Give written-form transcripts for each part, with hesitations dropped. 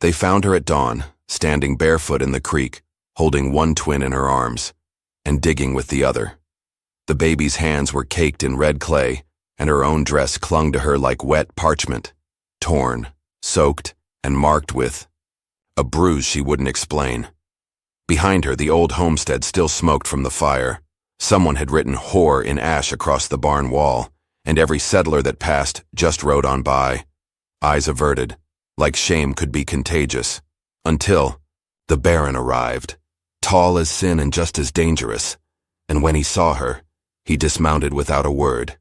They found her at dawn, standing barefoot in the creek, holding one twin in her arms, and digging with the other. The baby's hands were caked in red clay, and her own dress clung to her like wet parchment, torn, soaked, and marked with a bruise she wouldn't explain. Behind her, the old homestead still smoked from the fire. Someone had written "whore" in ash across the barn wall, and every settler that passed just rode on by, eyes averted, like shame could be contagious, until the Baron arrived, tall as sin and just as dangerous, and when he saw her, he dismounted without a word,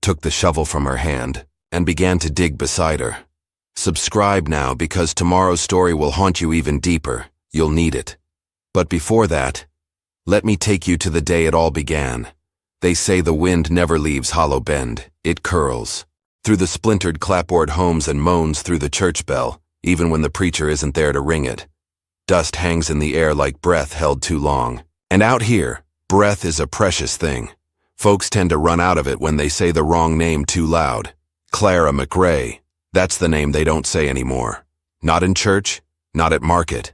took the shovel from her hand, and began to dig beside her. Subscribe now, because tomorrow's story will haunt you even deeper. You'll need it. But before that, let me take you to the day it all began. They say the wind never leaves Hollow Bend. It curls through the splintered clapboard homes and moans through the church bell, even when the preacher isn't there to ring it. Dust hangs in the air like breath held too long. And out here, breath is a precious thing. Folks tend to run out of it when they say the wrong name too loud. Clara McRae, that's the name they don't say anymore. Not in church, not at market,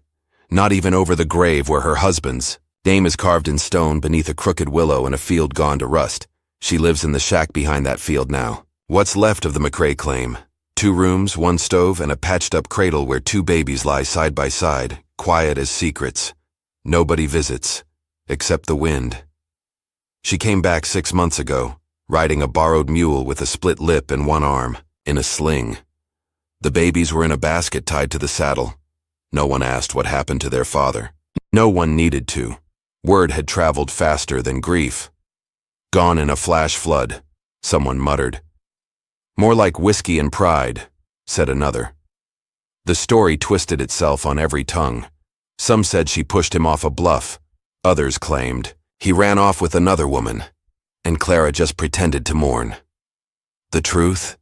not even over the grave where her husband's name is carved in stone beneath a crooked willow in a field gone to rust. She lives in the shack behind that field now. What's left of the McRae claim? 2 rooms, 1 stove, and a patched-up cradle where 2 babies lie side by side, quiet as secrets. Nobody visits, except the wind. She came back 6 months ago, riding a borrowed mule with a split lip and 1 arm, in a sling. The babies were in a basket tied to the saddle. No one asked what happened to their father. No one needed to. Word had traveled faster than grief. Gone in a flash flood, someone muttered. More like whiskey and pride, said another. The story twisted itself on every tongue. Some said she pushed him off a bluff. Others claimed he ran off with another woman, and Clara just pretended to mourn. The truth?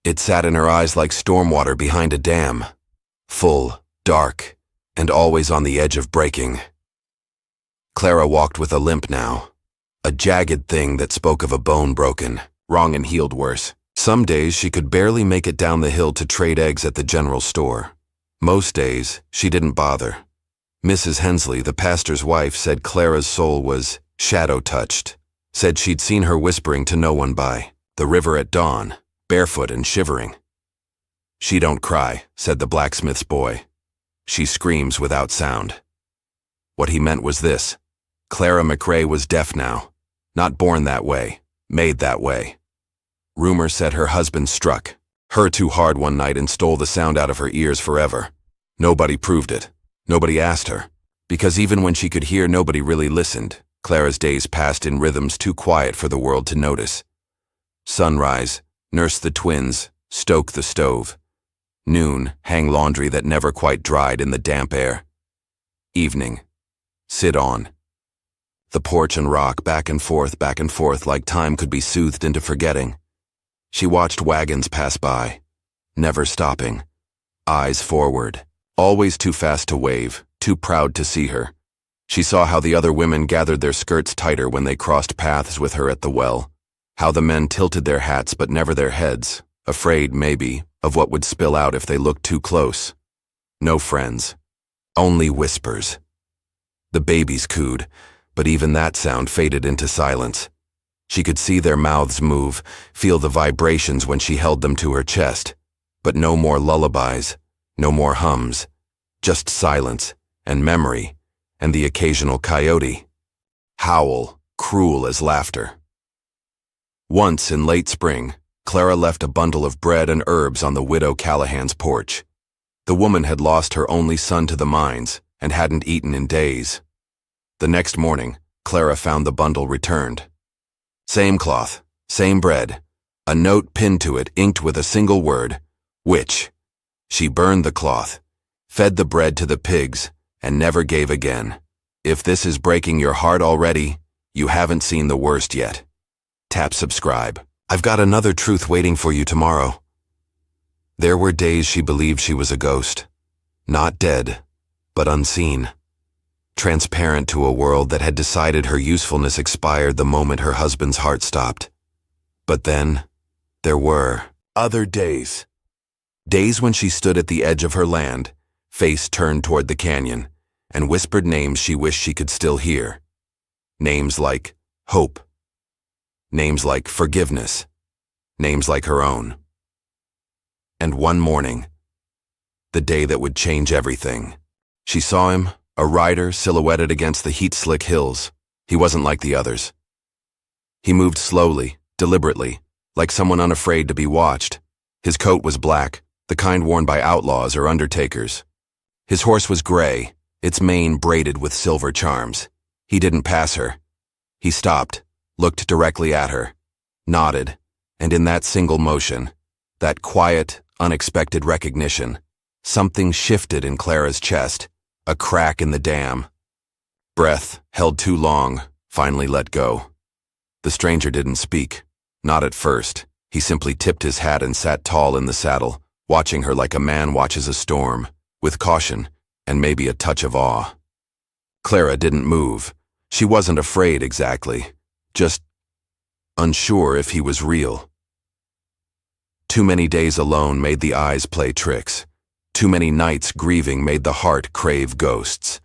It sat in her eyes like stormwater behind a dam. Full, dark, and always on the edge of breaking. Clara walked with a limp now, a jagged thing that spoke of a bone broken, wrong and healed worse. Some days she could barely make it down the hill to trade eggs at the general store. Most days, she didn't bother. Mrs. Hensley, the pastor's wife, said Clara's soul was shadow-touched, said she'd seen her whispering to no one by the river at dawn, barefoot and shivering. She don't cry, said the blacksmith's boy. She screams without sound. What he meant was this. Clara McRae was deaf now, not born that way, made that way. Rumor said her husband struck her too hard one night and stole the sound out of her ears forever. Nobody proved it. Nobody asked her. Because even when she could hear, nobody really listened. Clara's days passed in rhythms too quiet for the world to notice. Sunrise, nurse the twins, stoke the stove. Noon, hang laundry that never quite dried in the damp air. Evening, sit on the porch and rock back and forth like time could be soothed into forgetting. She watched wagons pass by, never stopping, eyes forward, always too fast to wave, too proud to see her. She saw how the other women gathered their skirts tighter when they crossed paths with her at the well, how the men tilted their hats but never their heads, afraid, maybe, of what would spill out if they looked too close. No friends, only whispers. The babies cooed, but even that sound faded into silence. She could see their mouths move, feel the vibrations when she held them to her chest, but no more lullabies, no more hums, just silence and memory and the occasional coyote. Howl, cruel as laughter. Once in late spring, Clara left a bundle of bread and herbs on the widow Callahan's porch. The woman had lost her only son to the mines and hadn't eaten in days. The next morning, Clara found the bundle returned. Same cloth, same bread, a note pinned to it inked with a single word, witch. She burned the cloth, fed the bread to the pigs, and never gave again. If this is breaking your heart already, you haven't seen the worst yet. Tap subscribe. I've got another truth waiting for you tomorrow. There were days she believed she was a ghost, not dead, but unseen. Transparent to a world that had decided her usefulness expired the moment her husband's heart stopped. But then, there were other days. Days when she stood at the edge of her land, face turned toward the canyon, and whispered names she wished she could still hear. Names like hope. Names like forgiveness. Names like her own. And one morning, the day that would change everything, she saw him, a rider silhouetted against the heat-slick hills. He wasn't like the others. He moved slowly, deliberately, like someone unafraid to be watched. His coat was black, the kind worn by outlaws or undertakers. His horse was gray, its mane braided with silver charms. He didn't pass her. He stopped, looked directly at her, nodded, and in that single motion, that quiet, unexpected recognition, something shifted in Clara's chest, a crack in the dam. Breath, held too long, finally let go. The stranger didn't speak, not at first. He simply tipped his hat and sat tall in the saddle, watching her like a man watches a storm, with caution and maybe a touch of awe. Clara didn't move. She wasn't afraid exactly, just unsure if he was real. Too many days alone made the eyes play tricks. Too many nights grieving made the heart crave ghosts.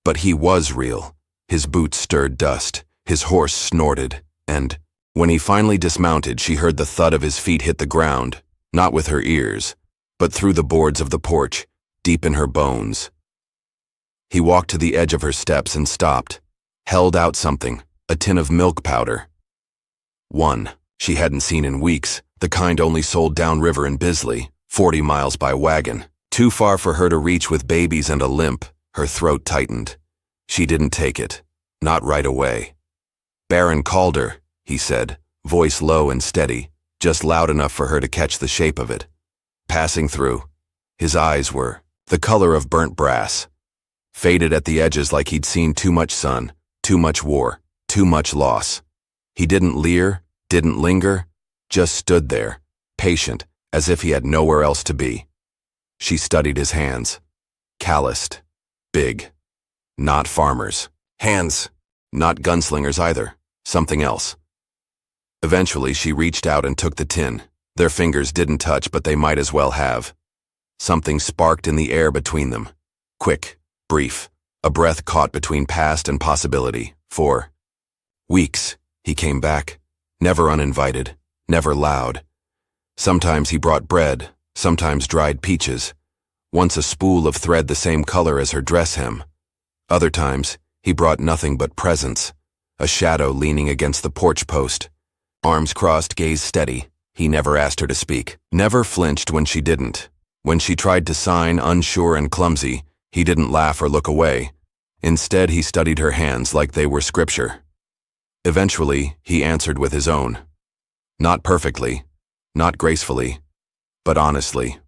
But he was real. His boots stirred dust, his horse snorted, and when he finally dismounted, she heard the thud of his feet hit the ground, not with her ears, but through the boards of the porch, deep in her bones. He walked to the edge of her steps and stopped, held out something, a tin of milk powder. One she hadn't seen in weeks, the kind only sold downriver in Bisley, 40 miles by wagon. Too far for her to reach with babies and a limp. Her throat tightened. She didn't take it, not right away. "Baron called her," he said, voice low and steady, just loud enough for her to catch the shape of it. Passing through, his eyes were the color of burnt brass, faded at the edges like he'd seen too much sun, too much war, too much loss. He didn't leer, didn't linger, just stood there, patient, as if he had nowhere else to be. She studied his hands. Calloused. Big. Not farmers. Hands. Not gunslingers either. Something else. Eventually, she reached out and took the tin. Their fingers didn't touch, but they might as well have. Something sparked in the air between them. Quick, brief, a breath caught between past and possibility. For weeks, he came back. Never uninvited. Never loud. Sometimes he brought bread, sometimes dried peaches. Once a spool of thread the same color as her dress hem. Other times, he brought nothing but presence. A shadow leaning against the porch post. Arms crossed, gaze steady. He never asked her to speak. Never flinched when she didn't. When she tried to sign, unsure and clumsy, he didn't laugh or look away. Instead, he studied her hands like they were scripture. Eventually, he answered with his own. Not perfectly, not gracefully, but honestly.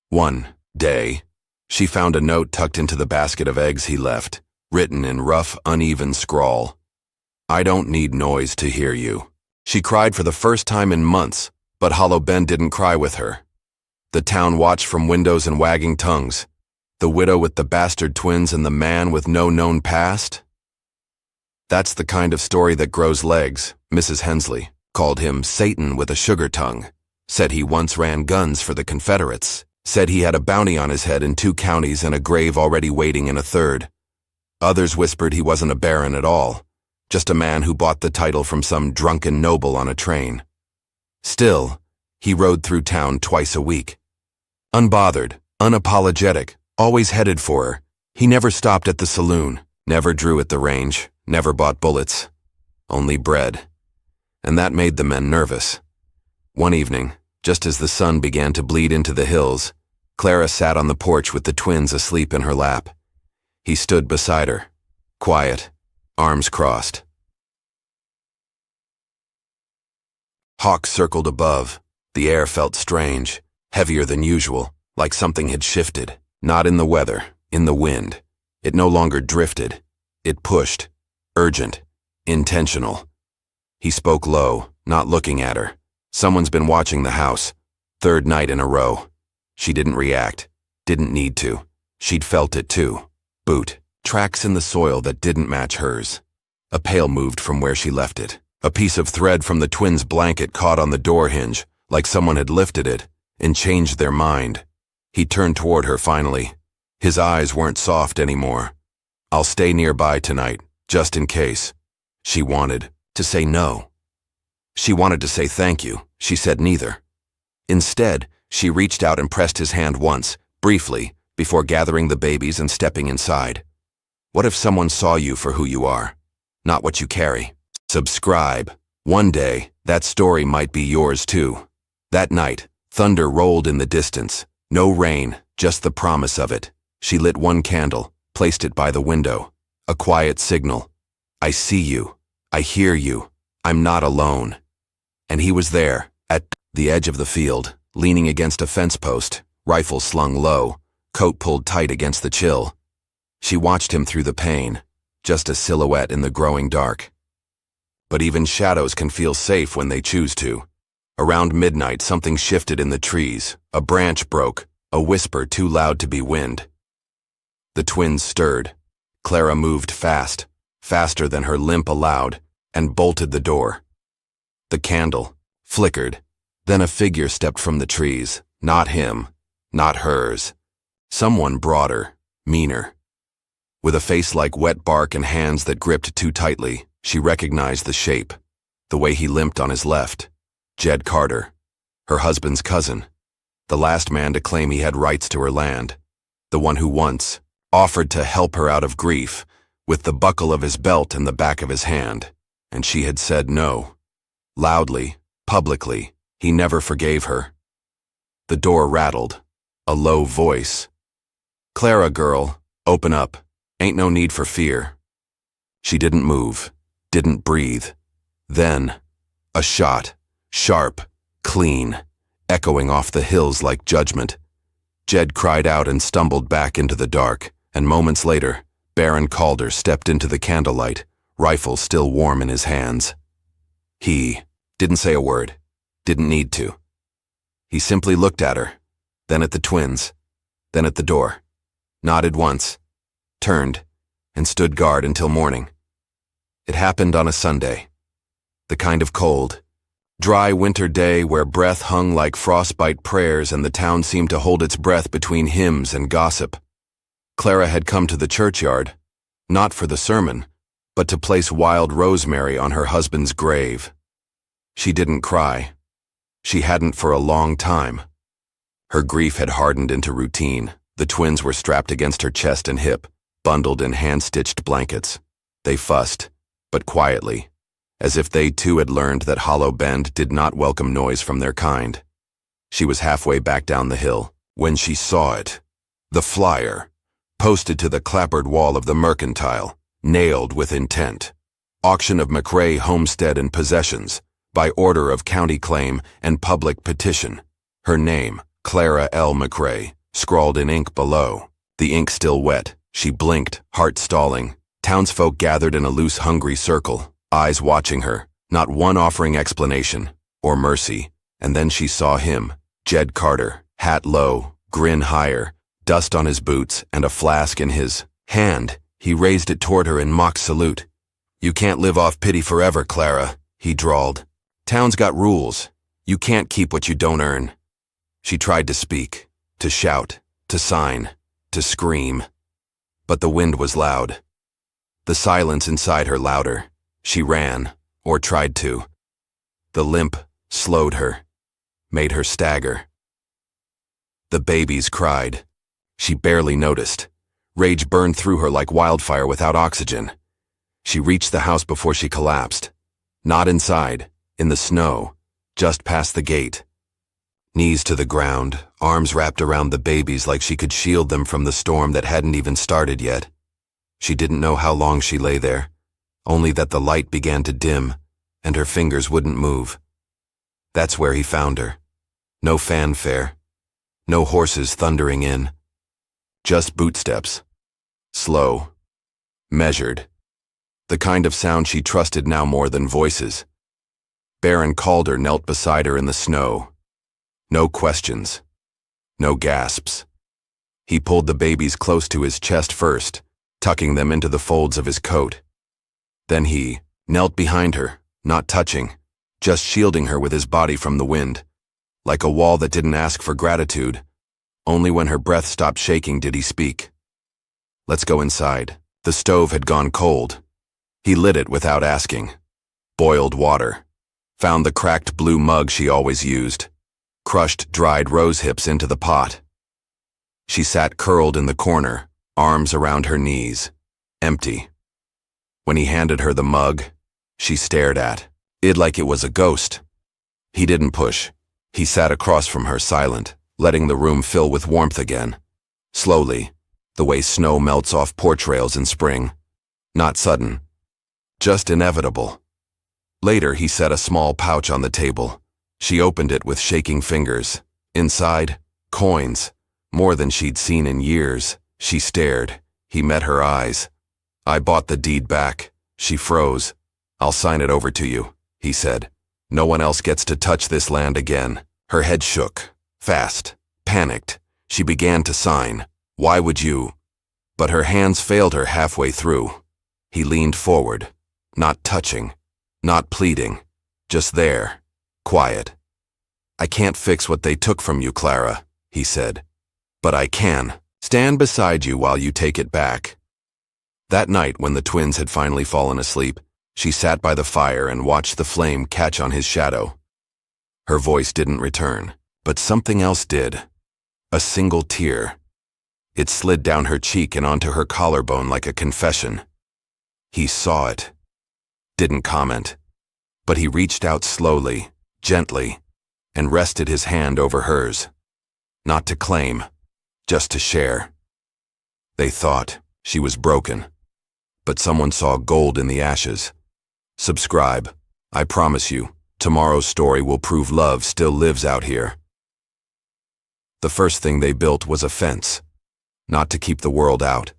One day, she found a note tucked into the basket of eggs he left, written in rough, uneven scrawl. "I don't need noise to hear you." She cried for the first time in months, but Hollow Bend didn't cry with her. The town watched from windows and wagging tongues. The widow with the bastard twins and the man with no known past? That's the kind of story that grows legs. Mrs. Hensley called him Satan with a sugar tongue, said he once ran guns for the Confederates, said he had a bounty on his head in 2 counties and a grave already waiting in a 3rd. Others whispered he wasn't a baron at all, just a man who bought the title from some drunken noble on a train. Still, he rode through town twice a week. Unbothered, unapologetic, always headed for her. He never stopped at the saloon, never drew at the range, never bought bullets. Only bread. And that made the men nervous. One evening, just as the sun began to bleed into the hills, Clara sat on the porch with the twins asleep in her lap. He stood beside her, quiet, arms crossed. Hawks circled above. The air felt strange, heavier than usual, like something had shifted. Not in the weather, in the wind. It no longer drifted. It pushed. Urgent. Intentional. He spoke low, not looking at her. Someone's been watching the house. 3rd night in a row. She didn't react. Didn't need to. She'd felt it too. Boot. Tracks in the soil that didn't match hers. A pail moved from where she left it. A piece of thread from the twins' blanket caught on the door hinge, like someone had lifted it and changed their mind. He turned toward her finally. His eyes weren't soft anymore. "I'll stay nearby tonight, just in case." She wanted to say no. She wanted to say thank you. She said neither. Instead, she reached out and pressed his hand once, briefly, before gathering the babies and stepping inside. What if someone saw you for who you are, not what you carry? Subscribe. One day, that story might be yours too. That night, thunder rolled in the distance. No rain, just the promise of it. She lit one candle, placed it by the window. A quiet signal. I see you. I hear you. I'm not alone. And he was there, at the edge of the field, leaning against a fence post, rifle slung low, coat pulled tight against the chill. She watched him through the pain, just a silhouette in the growing dark. But even shadows can feel safe when they choose to. Around midnight, something shifted in the trees. A branch broke, a whisper too loud to be wind. The twins stirred. Clara moved fast, faster than her limp allowed, and bolted the door. The candle flickered. Then a figure stepped from the trees. Not him, not hers. Someone broader, meaner. With a face like wet bark and hands that gripped too tightly, she recognized the shape, the way he limped on his left. Jed Carter, her husband's cousin, the last man to claim he had rights to her land, the one who once offered to help her out of grief with the buckle of his belt in the back of his hand, and she had said no. Loudly, publicly, he never forgave her. The door rattled, a low voice. "Clara, girl, open up. Ain't no need for fear." She didn't move, didn't breathe. Then, a shot. Sharp, clean, echoing off the hills like judgment. Jed cried out and stumbled back into the dark, and moments later, Baron Calder stepped into the candlelight, rifle still warm in his hands. He didn't say a word, didn't need to. He simply looked at her, then at the twins, then at the door, nodded once, turned, and stood guard until morning. It happened on a Sunday. The kind of cold, dry winter day where breath hung like frostbite prayers and the town seemed to hold its breath between hymns and gossip. Clara had come to the churchyard, not for the sermon, but to place wild rosemary on her husband's grave. She didn't cry. She hadn't for a long time. Her grief had hardened into routine. The twins were strapped against her chest and hip, bundled in hand-stitched blankets. They fussed, but quietly, as if they too had learned that Hollow Bend did not welcome noise from their kind. She was halfway back down the hill when she saw it. The flyer, posted to the clapboard wall of the Mercantile, nailed with intent. Auction of McRae homestead and possessions, by order of county claim and public petition. Her name, Clara L. McRae, scrawled in ink below. The ink still wet. She blinked, heart stalling. Townsfolk gathered in a loose, hungry circle, eyes watching her, not one offering explanation or mercy. And then she saw him, Jed Carter, hat low, grin higher, dust on his boots, and a flask in his hand. He raised it toward her in mock salute. "You can't live off pity forever, Clara," he drawled. "Town's got rules. You can't keep what you don't earn." She tried to speak, to shout, to sign, to scream. But the wind was loud. The silence inside her louder. She ran, or tried to. The limp slowed her, made her stagger. The babies cried. She barely noticed. Rage burned through her like wildfire without oxygen. She reached the house before she collapsed. Not inside, in the snow, just past the gate. Knees to the ground, arms wrapped around the babies like she could shield them from the storm that hadn't even started yet. She didn't know how long she lay there, only that the light began to dim, and her fingers wouldn't move. That's where he found her. No fanfare. No horses thundering in. Just bootsteps. Slow. Measured. The kind of sound she trusted now more than voices. Baron Calder knelt beside her in the snow. No questions. No gasps. He pulled the babies close to his chest first, tucking them into the folds of his coat. Then he knelt behind her, not touching, just shielding her with his body from the wind, like a wall that didn't ask for gratitude, Only when her breath stopped shaking did he speak. "Let's go inside." The stove had gone cold. He lit it without asking. Boiled water. Found the cracked blue mug she always used. Crushed dried rose hips into the pot. She sat curled in the corner, arms around her knees. Empty. When he handed her the mug, she stared at it like it was a ghost. He didn't push. He sat across from her, silent, letting the room fill with warmth again. Slowly, the way snow melts off porch rails in spring. Not sudden. Just inevitable. Later, he set a small pouch on the table. She opened it with shaking fingers. Inside, coins. More than she'd seen in years. She stared. He met her eyes. "I bought the deed back." She froze. "I'll sign it over to you," he said. "No one else gets to touch this land again." Her head shook. Fast. Panicked. She began to sign. "Why would you?" But her hands failed her halfway through. He leaned forward. Not touching. Not pleading. Just there. Quiet. "I can't fix what they took from you, Clara," he said. "But I can stand beside you while you take it back." That night, when the twins had finally fallen asleep, she sat by the fire and watched the flame catch on his shadow. Her voice didn't return, but something else did. A single tear. It slid down her cheek and onto her collarbone like a confession. He saw it. Didn't comment. But he reached out slowly, gently, and rested his hand over hers. Not to claim, just to share. They thought she was broken. But someone saw gold in the ashes. Subscribe. I promise you, tomorrow's story will prove love still lives out here. The first thing they built was a fence. Not to keep the world out,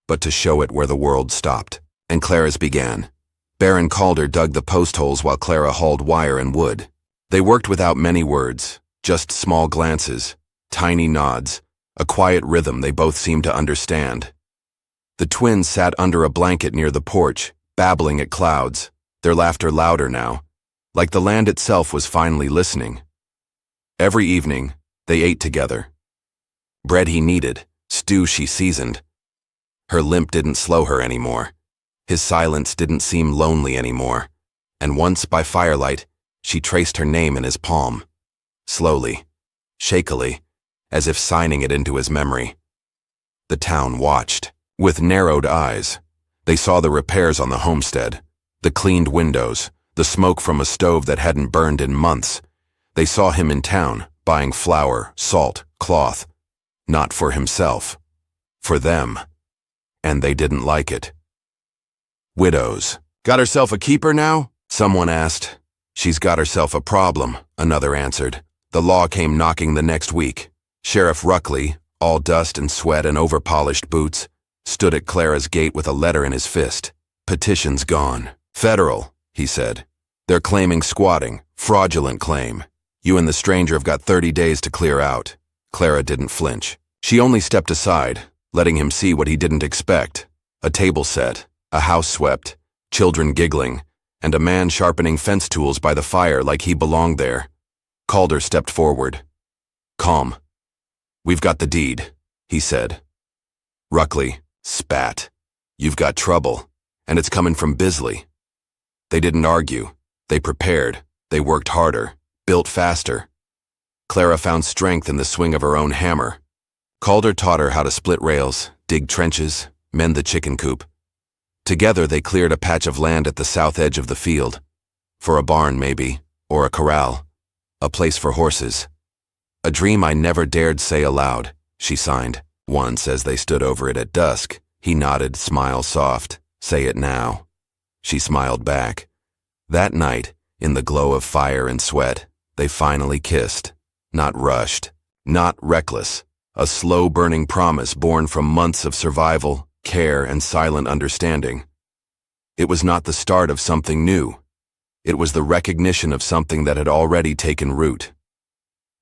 but to show it where the world stopped. And Clara's began. Baron Calder dug the post holes while Clara hauled wire and wood. They worked without many words, just small glances, tiny nods, a quiet rhythm they both seemed to understand. The twins sat under a blanket near the porch, babbling at clouds, their laughter louder now, like the land itself was finally listening. Every evening, they ate together. Bread he needed, stew she seasoned. Her limp didn't slow her anymore. His silence didn't seem lonely anymore. And once, by firelight, she traced her name in his palm. Slowly, shakily, as if signing it into his memory. The town watched. With narrowed eyes, they saw the repairs on the homestead, the cleaned windows, the smoke from a stove that hadn't burned in months. They saw him in town, buying flour, salt, cloth. Not for himself. For them. And they didn't like it. "Widows. Got herself a keeper now?" someone asked. "She's got herself a problem," another answered. The law came knocking the next week. Sheriff Ruckley, all dust and sweat and over-polished boots, stood at Clara's gate with a letter in his fist. "Petition's gone. Federal," he said. "They're claiming squatting, fraudulent claim. You and the stranger have got 30 days to clear out." Clara didn't flinch. She only stepped aside, letting him see what he didn't expect. A table set, a house swept, children giggling, and a man sharpening fence tools by the fire like he belonged there. Calder stepped forward. "Calm. We've got the deed," he said. Ruckley spat. "You've got trouble, and it's coming from Bisley." They didn't argue. They prepared. They worked harder, built faster. Clara found strength in the swing of her own hammer. Calder taught her how to split rails, dig trenches, mend the chicken coop. Together they cleared a patch of land at the south edge of the field. For a barn, maybe, or a corral. A place for horses. "A dream I never dared say aloud," she signed. Once, as they stood over it at dusk, he nodded, smile soft. "Say it now." She smiled back. That night, in the glow of fire and sweat, they finally kissed. Not rushed, not reckless. A slow-burning promise born from months of survival, care, and silent understanding. It was not the start of something new. It was the recognition of something that had already taken root.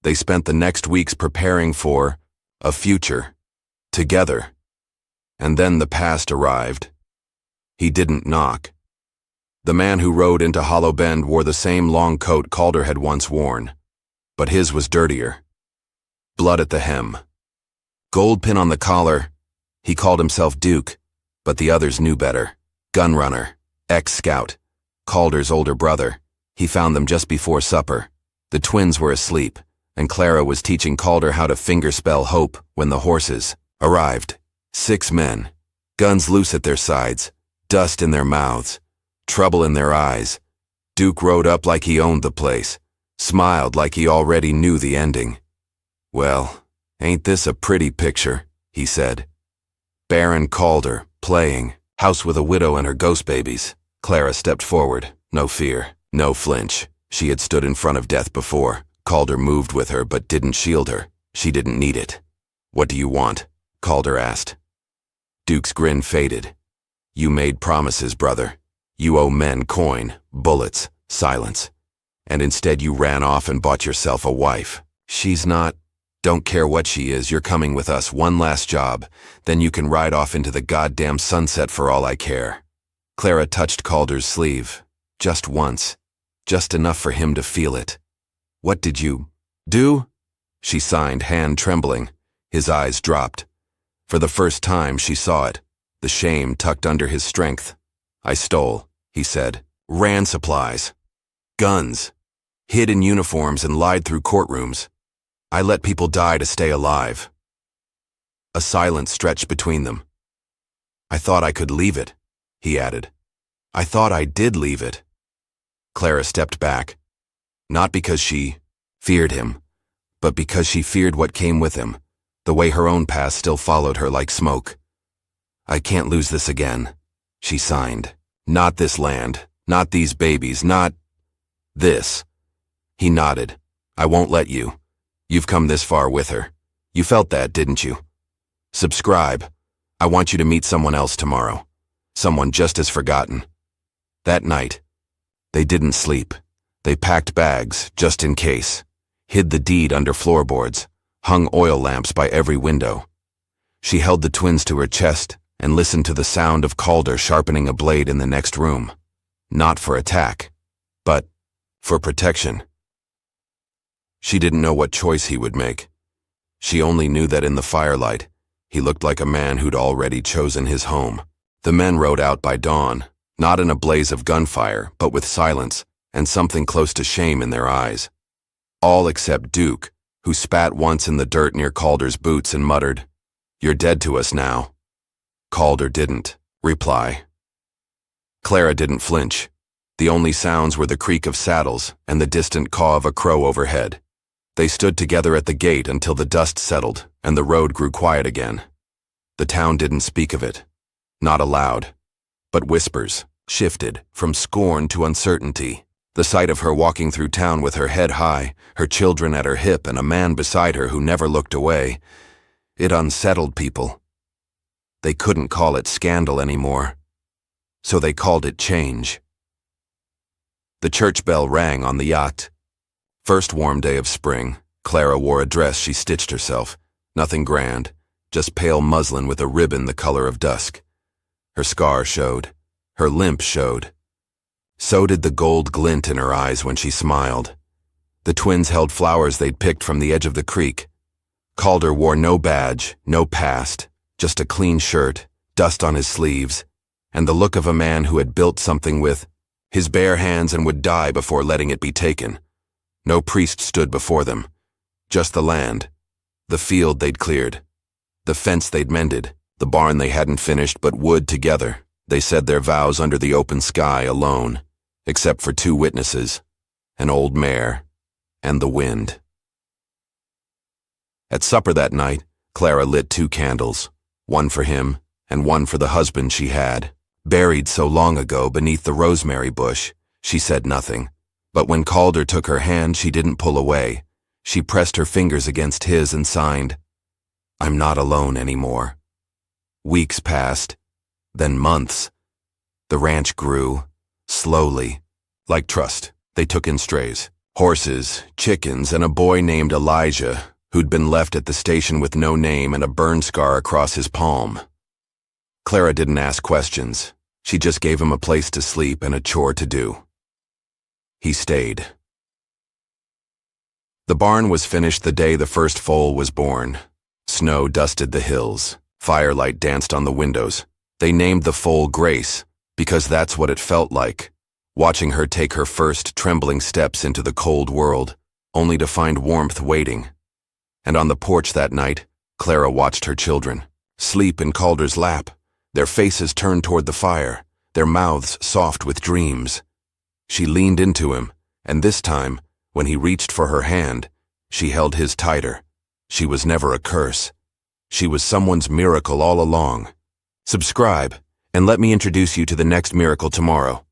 They spent the next weeks preparing for a future, together. And then the past arrived. He didn't knock. The man who rode into Hollow Bend wore the same long coat Calder had once worn, but his was dirtier. Blood at the hem, Gold pin on the collar. He called himself Duke, but the others knew better. Gunrunner, ex-scout, Calder's older brother. He found them just before supper. The twins were asleep, and Clara was teaching Calder how to fingerspell hope when the horses arrived. 6 men, guns loose at their sides, dust in their mouths, trouble in their eyes. Duke rode up like he owned the place, smiled like he already knew the ending. "Well, ain't this a pretty picture?" he said. Baron Calder, playing, house with a widow and her ghost babies. Clara stepped forward, no fear, no flinch. She had stood in front of death before. Calder moved with her but didn't shield her. She didn't need it. "What do you want?" Calder asked. Duke's grin faded. "You made promises, brother. You owe men coin, bullets, silence. And instead you ran off and bought yourself a wife. She's not. Don't care what she is, you're coming with us, one last job. Then you can ride off into the goddamn sunset for all I care." Clara touched Calder's sleeve. Just once. Just enough for him to feel it. "What did you do?" She signed, hand trembling. His eyes dropped. For the first time she saw it, the shame tucked under his strength. "I stole," he said. "Ran supplies. Guns. Hid in uniforms and lied through courtrooms. I let people die to stay alive." A silence stretched between them. "I thought I could leave it," he added. "I thought I did leave it." Clara stepped back. Not because she feared him, but because she feared what came with him, the way her own past still followed her like smoke. "I can't lose this again," she signed. "Not this land, not these babies, not this." He nodded. "I won't let you. You've come this far with her. You felt that, didn't you? Subscribe. I want you to meet someone else tomorrow. Someone just as forgotten." That night, they didn't sleep. They packed bags, just in case, hid the deed under floorboards, hung oil lamps by every window. She held the twins to her chest and listened to the sound of Calder sharpening a blade in the next room. Not for attack, but for protection. She didn't know what choice he would make. She only knew that in the firelight, he looked like a man who'd already chosen his home. The men rode out by dawn, not in a blaze of gunfire, but with silence and something close to shame in their eyes. All except Duke, who spat once in the dirt near Calder's boots and muttered, "You're dead to us now." Calder didn't reply. Clara didn't flinch. The only sounds were the creak of saddles and the distant caw of a crow overhead. They stood together at the gate until the dust settled and the road grew quiet again. The town didn't speak of it, not aloud, but whispers shifted from scorn to uncertainty. The sight of her walking through town with her head high, her children at her hip, and a man beside her who never looked away, it unsettled people. They couldn't call it scandal anymore, so they called it change. The church bell rang on the yacht. First warm day of spring, Clara wore a dress she stitched herself. Nothing grand, just pale muslin with a ribbon the color of dusk. Her scar showed. Her limp showed. So did the gold glint in her eyes when she smiled. The twins held flowers they'd picked from the edge of the creek. Calder wore no badge, no past, just a clean shirt, dust on his sleeves, and the look of a man who had built something with his bare hands and would die before letting it be taken. No priest stood before them. Just the land, the field they'd cleared, the fence they'd mended, the barn they hadn't finished but would together. They said their vows under the open sky alone, except for 2 witnesses, an old mare and the wind. At supper that night, Clara lit 2 candles, one for him and one for the husband she had. Buried so long ago beneath the rosemary bush, she said nothing. But when Calder took her hand, she didn't pull away. She pressed her fingers against his and signed, "I'm not alone anymore." Weeks passed, then months. The ranch grew, slowly, like trust. They took in strays, horses, chickens, and a boy named Elijah, who'd been left at the station with no name and a burn scar across his palm. Clara didn't ask questions. She just gave him a place to sleep and a chore to do. He stayed. The barn was finished the day the first foal was born. Snow dusted the hills. Firelight danced on the windows. They named the foal Grace, because that's what it felt like, watching her take her first trembling steps into the cold world, only to find warmth waiting. And on the porch that night, Clara watched her children sleep in Calder's lap, their faces turned toward the fire, their mouths soft with dreams. She leaned into him, and this time, when he reached for her hand, she held his tighter. She was never a curse. She was someone's miracle all along. Subscribe, and let me introduce you to the next miracle tomorrow.